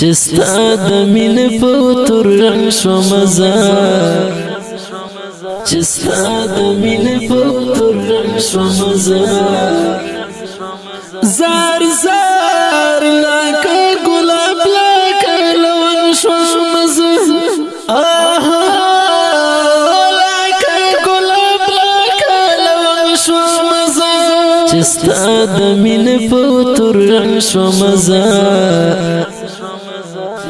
چستا د مين په تور رنگ شو مزه چستا د مين په تور رنگ شو مزه زار زار لکه ګلاب لکه لون شو مزه آها لکه ګلاب لکه لون شو مزه چستا د مين په تور رنگ شو مزه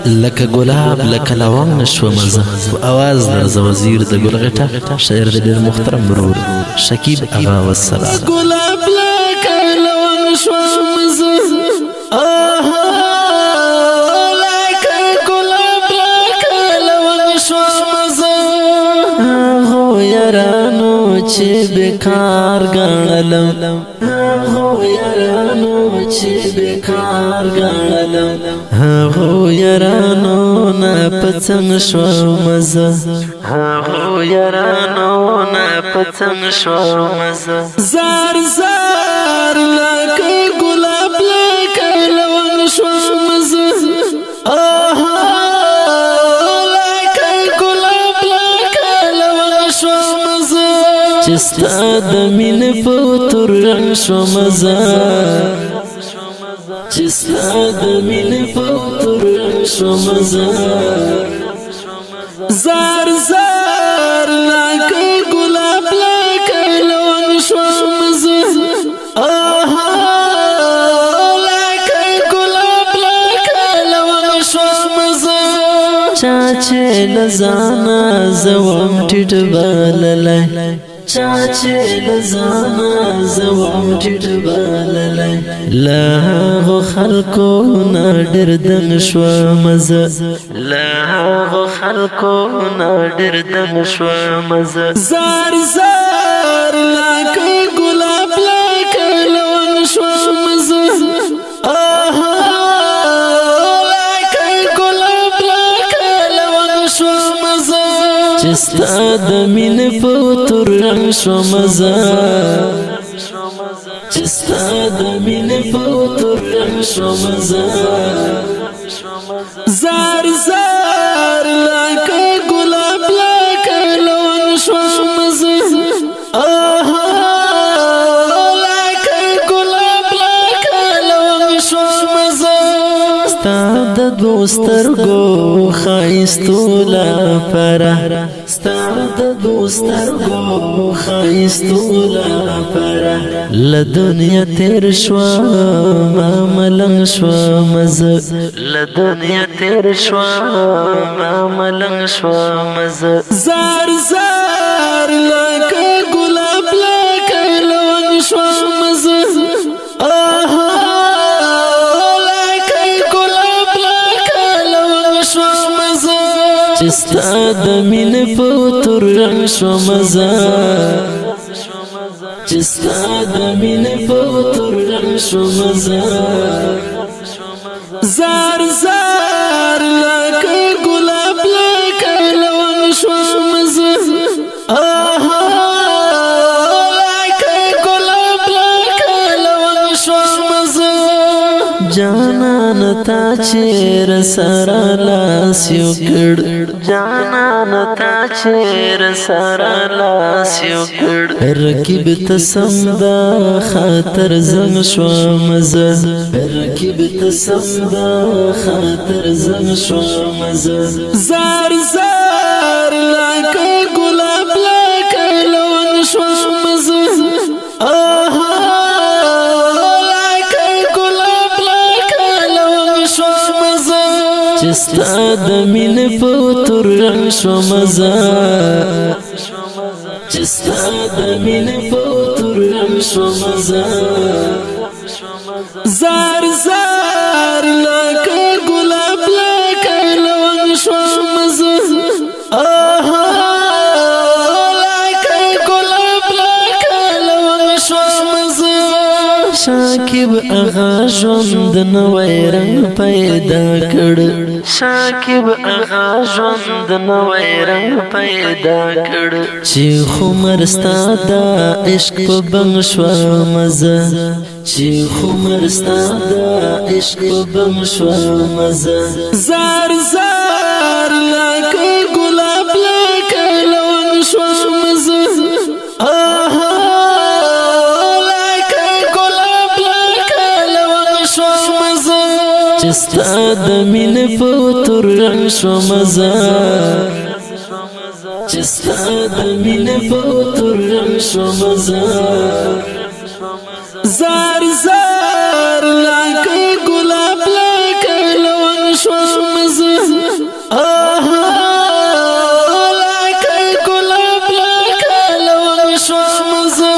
لکه ګلاب لکه لونګ شو مزه اواز د وزیر د ګلغټه شاعر د محترم برور شکیب اغا والسلام ګلاب لکه لونګ شو مزه آها لکه ګلاب لکه لونګ شو مزه هو یارانو چې بیکار غړلم هو یارانو چې بیکار غړلم هغو یارانو نا پڅنګ شو مزه هغو یارانو نا پڅنګ شو مزه زار زار لکه ګلاب لکه لون شو مزه آها لکه ګلاب لکه لون شو مزه چستا د مين په تور رنگ شو مزه چستا د مين په تور رنگ شو مزه زار زار لکه ګلاب لکه لون شو مزه آها لکه ګلاب لکه لون شو مزه چا چې لزانا زوم ټټ بالله چا چې لزانا زوم ټټ بالله لا غو خلکو نا ډېر دنګ شو مزه لا غو خلکو نا ډېر دنګ شو مزه زار زار لکه ګلاب لکه لون شو مزه آها لکه ګلاب لکه لون شو مزه چستا د مين په تور رنگ شو مزه چستا د مين په تور رنگ شو مزه زار زار لکه ګلاب لکه لون شو مزه آها لکه ګلاب لکه لون شو مزه ستا د دوسترګو خایستو لا پره ستا د دوسترګو خایستو لا پره ل دنیا تیر شو ما ملنګ شو مزه ل دنیا تیر شو ما ملنګ شو مزه زار زار لکه ګلاب لکه لون شو مزه آها چستا د مين په تور رنگ شو مزه چستا د مين په تور رنگ شو مزه زار زار لکه ګلاب لکه لون شو مزه آها لکه ګلاب لکه لون شو مزه جانان تا چیر سره لاس یو کړ جانان تا چیر سره لاس یو کړ رکیب تسم دا خاطر زنګ شو مزه رکیب تسم دا خاطر زنګ شو مزه زار زار لکه ګلاب لکه لون شو مزه آها چستا د مين په تور رنگ شو مزه چستا د مين په تور رنگ شو مزه زار زار لکه ګلاب لکه لون شو مزه آها لکه ګلاب لکه لون شو مزه شکیب اغا ژوند نوی رنگ پیدا کړ شاکب اغا ژوند نوی رنگ پیدا کړ چې خمر ستا د عشق په بنګ شوه مزه چې خمر ستا د عشق په بنګ شوه مزه زار زار لکه ګلاب لکه لونګ شوه مزه چستا د مين په تور رنگ شو مزه چستا د مين په تور رنگ شو مزه زار زار لکه ګلاب لکه لونګ شو مزه لکه ګلاب لکه لونګ شو مزه